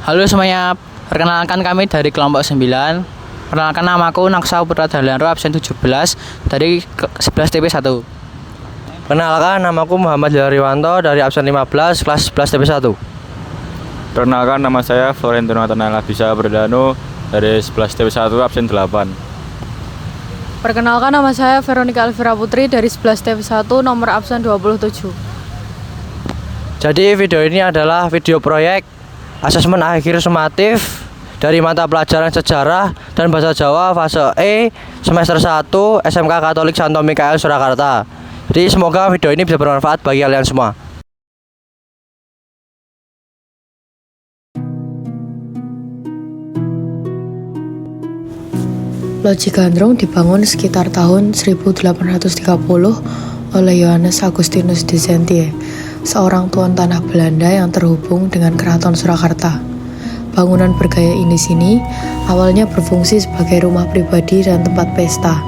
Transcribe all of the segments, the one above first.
Halo semuanya, perkenalkan kami dari kelompok 9. Perkenalkan namaku Naksa Putra Dalianro absen 17 dari 11 TP1. Perkenalkan, namaku Muhammad Jariwanto dari absen 15 kelas 11 TP1. Perkenalkan, nama saya Florentino Atanala Bisa Berdano dari 11 TP1 absen 8. Perkenalkan, nama saya Veronica Elvira Putri dari 11 TP1 nomor absen 27. Jadi video ini adalah video proyek asesmen akhir sumatif dari mata pelajaran sejarah dan bahasa Jawa fase E semester 1 SMK Katolik Santo Mikael Surakarta. Jadi semoga video ini bisa bermanfaat bagi kalian semua. Loji Gandrung dibangun sekitar tahun 1830 oleh Johannes Augustinus de Sentier, seorang tuan tanah Belanda yang terhubung dengan Keraton Surakarta. Bangunan bergaya ini sini awalnya berfungsi sebagai rumah pribadi dan tempat pesta,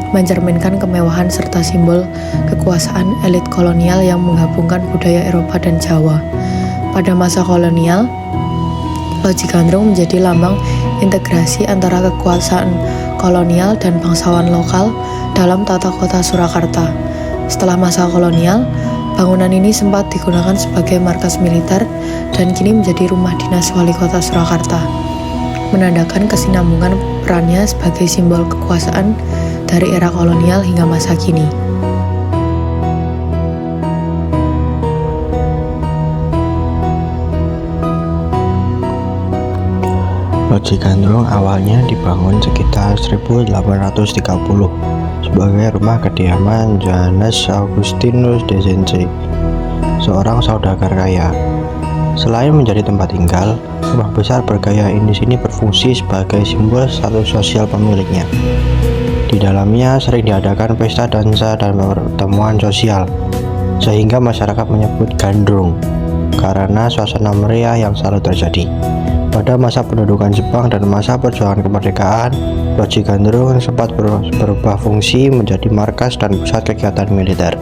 mencerminkan kemewahan serta simbol kekuasaan elit kolonial yang menggabungkan budaya Eropa dan Jawa. Pada masa kolonial, Loji Gandrung menjadi lambang integrasi antara kekuasaan kolonial dan bangsawan lokal dalam tata kota Surakarta. Setelah masa kolonial, bangunan ini sempat digunakan sebagai markas militer dan kini menjadi rumah dinas wali kota Surakarta, menandakan kesinambungan perannya sebagai simbol kekuasaan dari era kolonial hingga masa kini. Loji Gandrung awalnya dibangun sekitar 1830 sebagai rumah kediaman Johannes Augustinus de Sentier, seorang saudagar kaya. Selain menjadi tempat tinggal, rumah besar bergaya ini sini berfungsi sebagai simbol status sosial pemiliknya. Di dalamnya sering diadakan pesta dansa dan pertemuan sosial, sehingga masyarakat menyebut Gandrung karena suasana meriah yang selalu terjadi. Pada masa pendudukan Jepang dan masa perjuangan kemerdekaan, Loji Gandrung sempat berubah fungsi menjadi markas dan pusat kegiatan militer,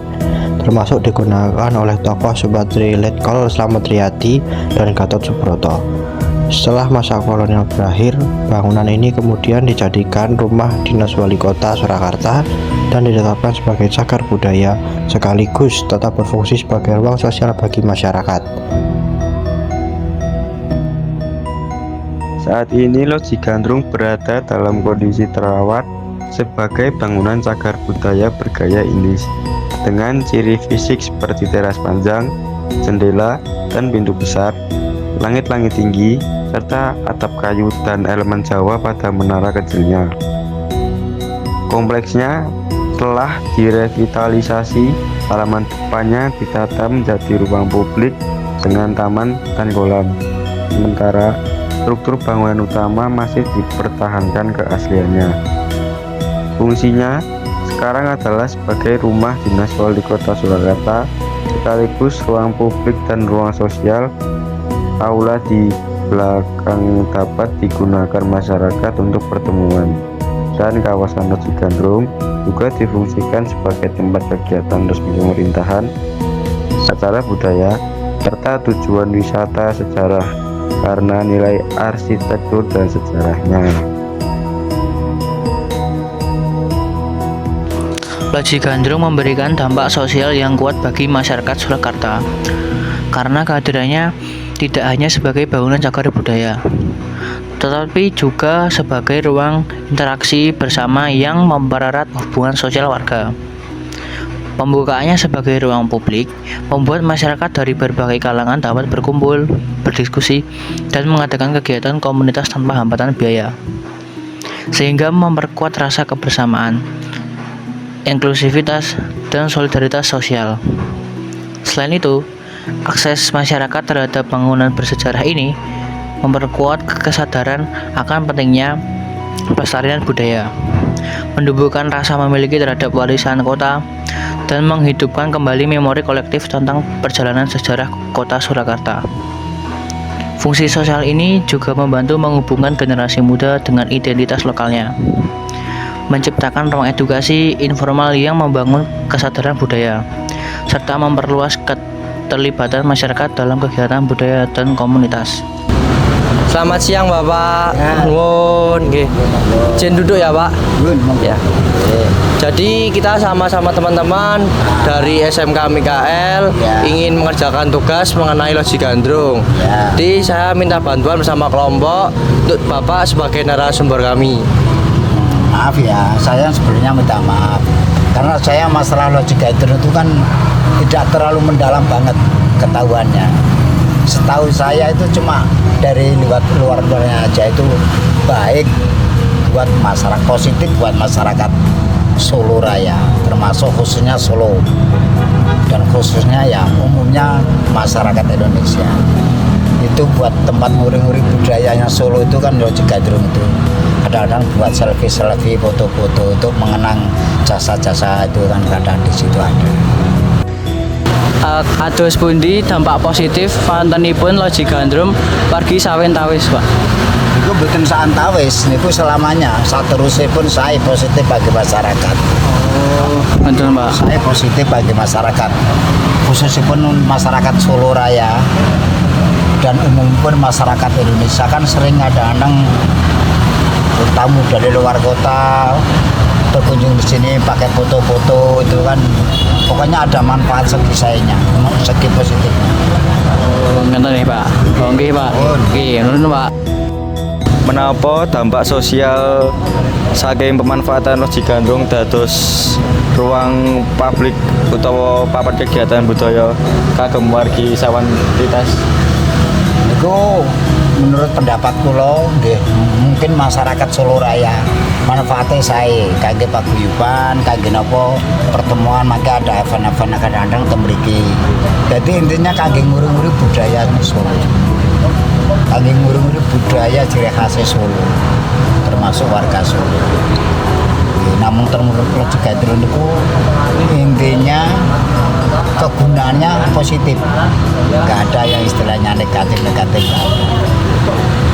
termasuk digunakan oleh tokoh Subadri Letkol Slamet Riyadi dan Gatot Subroto. Setelah masa kolonial berakhir, bangunan ini kemudian dijadikan rumah dinas wali kota Surakarta dan ditetapkan sebagai cagar budaya sekaligus tetap berfungsi sebagai ruang sosial bagi masyarakat. Saat ini Loji Gandrung berada dalam kondisi terawat sebagai bangunan cagar budaya bergaya Inggris dengan ciri fisik seperti teras panjang, jendela dan pintu besar, langit-langit tinggi, serta atap kayu dan elemen Jawa pada menara kecilnya. Kompleksnya telah direvitalisasi, halaman depannya ditata menjadi ruang publik dengan taman dan kolam. Sementara struktur bangunan utama masih dipertahankan keasliannya. Fungsinya sekarang adalah sebagai rumah dinas wali kota Surakarta, sekaligus ruang publik dan ruang sosial. Aula di belakang dapat digunakan masyarakat untuk pertemuan, dan kawasan Loji Gandrung juga difungsikan sebagai tempat kegiatan resmi pemerintahan, acara budaya, serta tujuan wisata sejarah karena nilai arsitektur dan sejarahnya. Loji Gandrung memberikan dampak sosial yang kuat bagi masyarakat Surakarta karena kehadirannya tidak hanya sebagai bangunan cagar budaya, tetapi juga sebagai ruang interaksi bersama yang mempererat hubungan sosial warga. Pembukaannya sebagai ruang publik membuat masyarakat dari berbagai kalangan dapat berkumpul, berdiskusi, dan mengadakan kegiatan komunitas tanpa hambatan biaya, sehingga memperkuat rasa kebersamaan, inklusivitas, dan solidaritas sosial. Selain itu, akses masyarakat terhadap bangunan bersejarah ini memperkuat kesadaran akan pentingnya pelestarian budaya, menumbuhkan rasa memiliki terhadap warisan kota, dan menghidupkan kembali memori kolektif tentang perjalanan sejarah kota Surakarta. Fungsi sosial ini juga membantu menghubungkan generasi muda dengan identitas lokalnya, menciptakan ruang edukasi informal yang membangun kesadaran budaya, serta memperluas keterlibatan masyarakat dalam kegiatan budaya dan komunitas. Selamat siang Bapak. Nuwun nggih. Izin duduk ya Pak. Ya. Jadi kita sama-sama teman-teman dari SMK Mikael ingin mengerjakan tugas mengenai loji gandrung. Jadi saya minta bantuan bersama kelompok untuk Bapak sebagai narasumber kami. Maaf ya, saya sebelumnya minta maaf karena saya masalah loji gandrung itu kan tidak terlalu mendalam banget ketahuannya. Setahu saya itu cuma dari luarnya aja itu baik buat masyarakat, positif buat masyarakat Solo Raya, termasuk khususnya Solo dan khususnya ya umumnya masyarakat Indonesia. Itu buat tempat nguri-nguri budayanya Solo itu kan loji gandrung itu. Kadang-kadang buat selfie-selfie, foto-foto untuk mengenang jasa-jasa itu kan kadang di situ ada. Kados pundi dampak positif wontenipun loji gandrung wargi sawentawis, Pak? Itu bukan saantawis, itu selamanya. Saterusipun saya positif bagi masyarakat. Betul, Pak. Saya positif bagi masyarakat, khususnya masyarakat Solo Raya dan umum pun masyarakat Indonesia kan sering kadang-kadang tamu dari luar kota berkunjung di sini pakai foto-foto itu kan pokoknya ada manfaat segi sayanya, segi positifnya. Ngeten nih, Pak. Nggih, Pak. Nggih, ngono, Pak. Menapa dampak sosial saking pemanfaatan loji gandrung dados ruang publik utawa papan kegiatan budaya kagem wargi sawentitas? Itu menurut pendapat kula nggih mungkin masyarakat Solo Raya manfaatnya saya kangge paguyuban, kangge napa pertemuan maka ada event-event kadang-kadang temriki. Jadi intinya kangge nguri-nguri budaya Solo. Kangge nguri-nguri budaya ciri khas Solo termasuk warga Solo. Namun menurut loji gandrung itu intinya kegunaannya positif, nggak ada yang istilahnya negatif-negatif.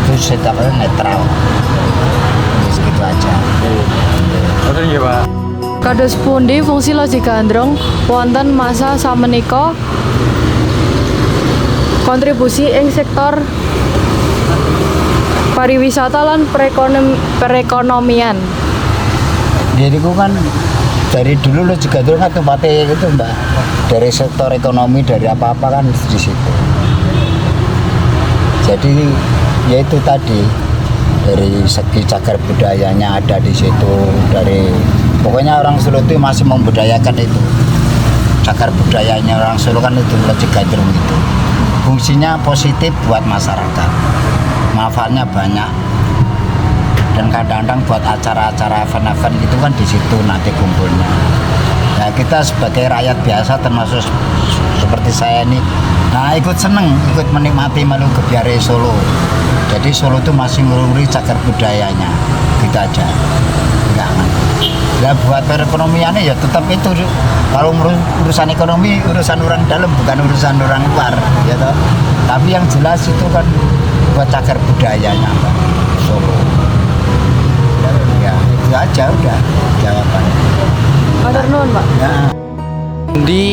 Itu setapnya netral, segitu aja. Oke ya Pak. Kados pundi fungsi loji gandrung wonten masa samenika kontribusi ing sektor pariwisata lan perekonomian. Jadi itu kan dari dulu loji gandrung kan tempatnya itu Mbak, dari sektor ekonomi dari apa-apa kan di situ. Jadi ya itu tadi dari segi cagar budayanya ada di situ, dari pokoknya orang Solo itu masih membudayakan itu. Cagar budayanya orang Solo kan itu loji gandrung itu. Fungsinya positif buat masyarakat. Manfaatnya banyak. Dan kadang-kadang buat acara-acara event-event itu kan di situ nanti kumpulnya. Nah kita sebagai rakyat biasa termasuk seperti saya ini, nah ikut seneng, ikut menikmati malu kebiare Solo. Jadi Solo itu masih ngurung-nguri cagar budayanya, gitu aja. Enggak kan? Ya buat perekonomiannya ya tetap itu. Kalau urusan ekonomi urusan orang dalam bukan urusan orang luar, ya toh. Tapi yang jelas itu kan buat cagar budayanya Pak, Solo. Ya itu aja udah jawabannya. Matur nuwun, Pak. Ya. Di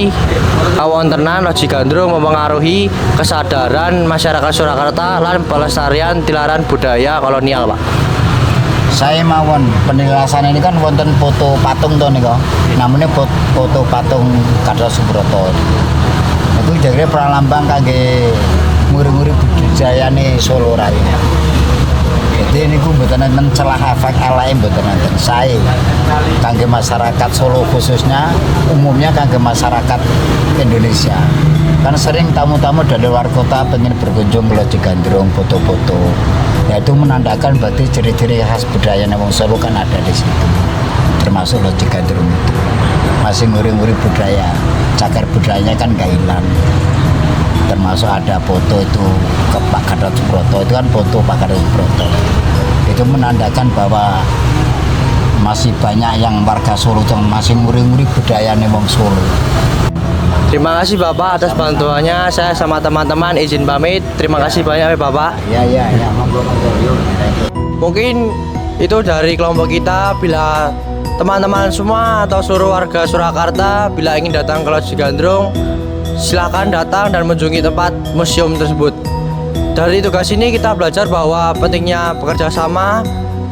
kawontenan loji gandrung mempengaruhi kesadaran masyarakat Surakarta lan pelestarian tilaran budaya kolonial, Pak. Saya mawon penjelasan ini kan wonten foto patung to nika. Namanya foto patung Gatot Subroto. Itu jadi pralambang kangge nguri-nguri budayane Solo Raya. Jadi ini gue mboten enten celah efek elek mboten enten. Saya kangge masyarakat Solo khususnya umumnya kangge masyarakat Indonesia. Kan sering tamu-tamu dari luar kota pengen berkunjung ke loji gandrung foto-foto. Ya itu menandakan berarti ciri-ciri khas budaya wong Solo kan ada di situ. Termasuk loji gandrung itu. Masih nguri-nguri budaya. Cagar budayanya kan gak hilang. Termasuk ada foto itu ke Pak Gatot Subroto, itu kan foto Pak Gatot Subroto. Itu menandakan bahwa masih banyak yang warga Solo yang masih nguri-nguri budaya wong Solo. Terima kasih Bapak atas bantuannya. Saya sama teman-teman izin pamit. Terima kasih banyak ya Bapak. Ya monggo. Mungkin itu dari kelompok kita. Bila teman-teman semua atau seluruh warga Surakarta bila ingin datang ke Loji Gandrung, silakan datang dan mengunjungi tempat museum tersebut. Dari tugas ini kita belajar bahwa pentingnya bekerja sama,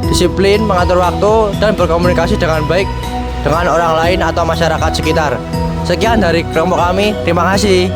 disiplin, mengatur waktu, dan berkomunikasi dengan baik dengan orang lain atau masyarakat sekitar. Sekian dari kelompok kami, terima kasih.